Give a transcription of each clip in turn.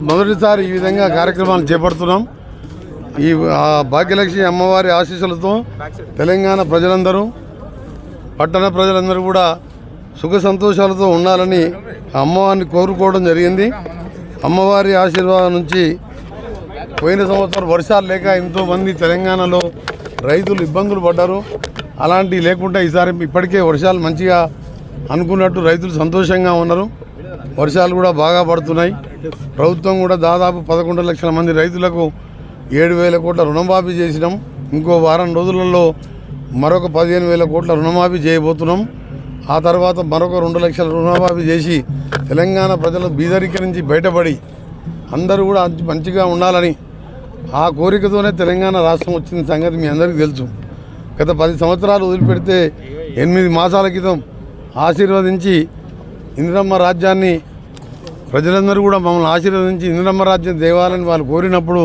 మొదటిసారి ఈ విధంగా కార్యక్రమాలు చేపడుతున్నాం. ఈ భాగ్యలక్ష్మి అమ్మవారి ఆశీస్సులతో తెలంగాణ ప్రజలందరూ, పట్టణ ప్రజలందరూ కూడా సుఖ సంతోషాలతో ఉండాలని అమ్మవారిని కోరుకోవడం జరిగింది. అమ్మవారి ఆశీర్వాదం నుంచి పోయిన సంవత్సరం వర్షాలు లేక ఎంతోమంది తెలంగాణలో రైతులు ఇబ్బందులు పడ్డారు. అలాంటివి లేకుండా ఈసారి ఇప్పటికే వర్షాలు మంచిగా అనుకున్నట్టు రైతులు సంతోషంగా ఉన్నారు. వర్షాలు కూడా బాగా పడుతున్నాయి. ప్రభుత్వం కూడా దాదాపు 11 లక్షల మంది రైతులకు 7,000 కోట్ల రుణమాఫీ చేసినాం. ఇంకో వారం రోజులలో మరొక 15,000 కోట్ల రుణమాఫీ చేయబోతున్నాం. ఆ తర్వాత మరొక 2 లక్షల రుణమాఫీ చేసి తెలంగాణ ప్రజలు బీదరికరించి బయటపడి అందరూ కూడా మంచిగా ఉండాలని ఆ కోరికతోనే తెలంగాణ రాష్ట్రం వచ్చిన సంగతి మీ అందరికీ తెలుసు. గత 10 సంవత్సరాలు వదిలిపెడితే 8 మాసాల క్రితం ఆశీర్వదించి ఇందిరమ్మ రాజ్యాన్ని ప్రజలందరూ కూడా మమ్మల్ని ఆశీర్వదించి ఇందిరమ్మ రాజ్యం దేవాలని వాళ్ళు కోరినప్పుడు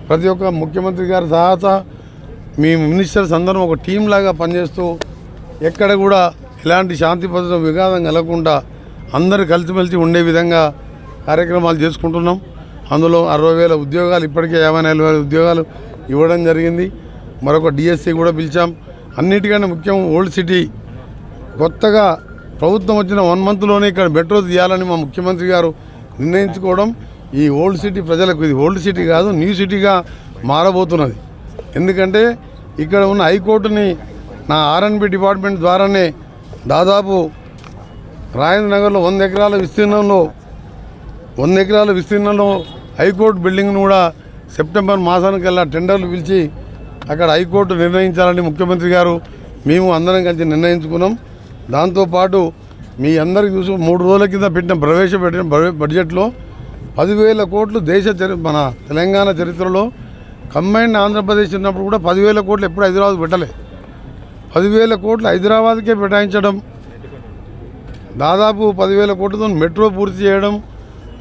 ప్రతి ఒక్క ముఖ్యమంత్రి గారి సహాయత మీ మినిస్టర్స్ అందరం ఒక టీం లాగా పనిచేస్తూ ఎక్కడ కూడా ఎలాంటి శాంతి భద్రత విఘాతం కలగకుండా అందరూ కలిసిమెలిసి ఉండే విధంగా కార్యక్రమాలు చేసుకుంటున్నాం. అందులో 60,000 ఉద్యోగాలు, ఇప్పటికే 54,000 ఉద్యోగాలు ఇవ్వడం జరిగింది. మరొక డిఎస్సి కూడా పిలిచాం. అన్నిటికంటే ముఖ్యం ఓల్డ్ సిటీ కొత్తగా ప్రభుత్వం వచ్చిన 1 మంత్లోనే ఇక్కడ మెట్రో తీయాలని మా ముఖ్యమంత్రి గారు నిర్ణయించుకోవడం ఈ ఓల్డ్ సిటీ ప్రజలకు ఇది ఓల్డ్ సిటీ కాదు, న్యూ సిటీగా మారబోతున్నది. ఎందుకంటే ఇక్కడ ఉన్న హైకోర్టుని నా ఆర్ఎన్బి డిపార్ట్మెంట్ ద్వారానే దాదాపు రాజేంద్ర నగర్లో 100 ఎకరాల విస్తీర్ణంలో హైకోర్టు బిల్డింగ్ను కూడా సెప్టెంబర్ మాసానికల్లా టెండర్లు పిలిచి అక్కడ హైకోర్టు నిర్ణయించాలని ముఖ్యమంత్రి గారు మేము అందరం కలిసి నిర్ణయించుకున్నాం. దాంతోపాటు మీ అందరికీ చూసి 3 రోజుల కింద ప్రవేశపెట్టిన బడ్జెట్లో 10,000 కోట్లు మన తెలంగాణ చరిత్రలో కంబైన్డ్ ఆంధ్రప్రదేశ్ ఉన్నప్పుడు కూడా 10,000 కోట్లు ఎప్పుడు హైదరాబాద్ పెట్టలే. 10,000 కోట్లు హైదరాబాద్కే కేటాయించడం, దాదాపు 10,000 కోట్లతో మెట్రో పూర్తి చేయడం,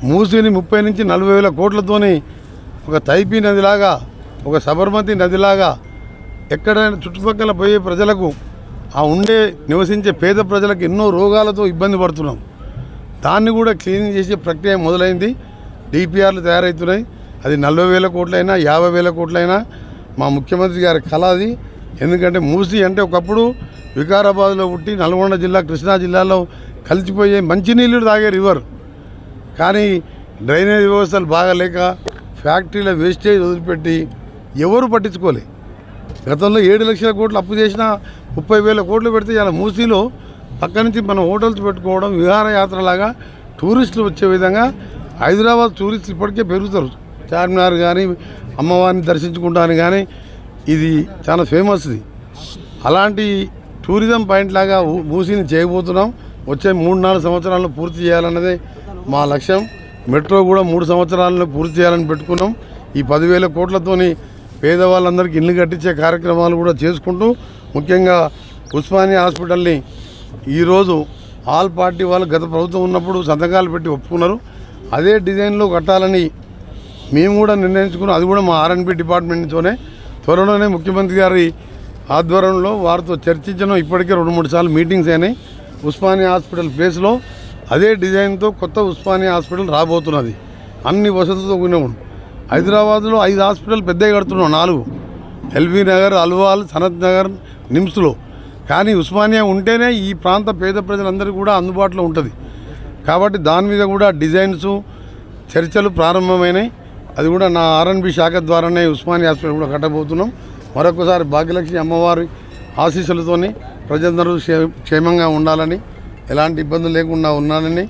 మూసీని 30 నుంచి 40,000 కోట్లతోని ఒక తైపీ నదిలాగా, ఒక సబర్మతి నదిలాగా ఎక్కడైనా చుట్టుపక్కల పోయే ప్రజలకు, ఆ నివసించే పేద ప్రజలకు ఎన్నో రోగాలతో ఇబ్బంది పడుతున్నాం. దాన్ని కూడా క్లీనింగ్ చేసే ప్రక్రియ మొదలైంది. డిపిఆర్లు తయారవుతున్నాయి. అది 40,000 కోట్లైనా 50,000 కోట్లైనా మా ముఖ్యమంత్రి గారి కళ అది. ఎందుకంటే మూసీ అంటే ఒకప్పుడు వికారాబాద్లో పుట్టి నల్గొండ జిల్లా, కృష్ణా జిల్లాలో కలిసిపోయే మంచినీళ్ళు తాగే రివర్. కానీ డ్రైనేజ్ వ్యవస్థలు బాగాలేక ఫ్యాక్టరీల వేస్టేజ్ వదిలిపెట్టి ఎవరు పట్టించుకోలే. గతంలో 7 లక్షల కోట్లు అప్పు చేసినా 30,000 కోట్లు పెడితే ఇలా మూసీలో పక్క నుంచి మనం హోటల్స్ పెట్టుకోవడం, విహారయాత్రలాగా టూరిస్టులు వచ్చే విధంగా హైదరాబాద్ టూరిస్టులు ఇప్పటికే పెరుగుతారు. చార్మినార్ కానీ, అమ్మవారిని దర్శించుకుంటాను కానీ ఇది చాలా ఫేమస్ది. అలాంటి టూరిజం పాయింట్ లాగా మూసీని చేయబోతున్నాం. వచ్చే 3-4 సంవత్సరాల్లో పూర్తి చేయాలన్నదే మా లక్ష్యం. మెట్రో కూడా 3 సంవత్సరాల్లో పూర్తి చేయాలని పెట్టుకున్నాం. ఈ 10,000 కోట్లతోని పేదవాళ్ళందరికీ ఇల్లు కట్టించే కార్యక్రమాలు కూడా చేసుకుంటూ, ముఖ్యంగా ఉస్మానియా హాస్పిటల్ని ఈరోజు ఆల్ పార్టీ వాళ్ళు గత ప్రభుత్వం ఉన్నప్పుడు సంతకాలు పెట్టి ఒప్పుకున్నారు. అదే డిజైన్లో కట్టాలని మేము కూడా నిర్ణయించుకున్నాం. అది కూడా మా ఆర్ఎన్బి డిపార్ట్మెంట్తోనే త్వరలోనే ముఖ్యమంత్రి గారి ఆధ్వర్యంలో వారితో చర్చించడం. ఇప్పటికే 2-3 సార్లు మీటింగ్స్ అయినాయి. ఉస్మానియా హాస్పిటల్ ప్లేస్లో అదే డిజైన్తో కొత్త ఉస్మానియా హాస్పిటల్ రాబోతున్నది. అన్ని వసతులతో కూడిన హైదరాబాద్లో 5 హాస్పిటల్ పెద్దగా కడుతున్నాం, 4 ఎల్బీ నగర్, అల్వాల్, సనత్ నగర్, నిమ్స్లో. కానీ ఉస్మానియా ఉంటేనే ఈ ప్రాంత పేద ప్రజలందరికీ కూడా అందుబాటులో ఉంటుంది. కాబట్టి దాని మీద కూడా డిజైన్స్ చర్చలు ప్రారంభమైనాయి. అది కూడా నా ఆర్ఎన్బి శాఖ ద్వారానే ఉస్మానియా హాస్పిటల్ కూడా కట్టబోతున్నాం. మరొకసారి భాగ్యలక్ష్మి అమ్మవారి ఆశీస్సులతోని ప్రజలందరూ క్షేమంగా ఉండాలని, ఎలాంటి ఇబ్బందులు లేకుండా ఉండాలని,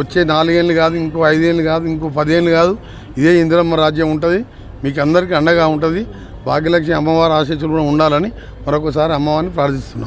వచ్చే 4 ఏళ్ళు కాదు, ఇంకో 5 ఏళ్ళు కాదు, ఇంకో 10 ఏళ్ళు కాదు, ఇదే ఇందిరమ్మ రాజ్యం ఉంటుంది. మీకు అందరికీ అండగా ఉంటుంది. భాగ్యలక్ష్మి అమ్మవారి ఆశీస్సులు కూడా ఉండాలని మరొకసారి అమ్మవారిని ప్రార్థిస్తున్నాం.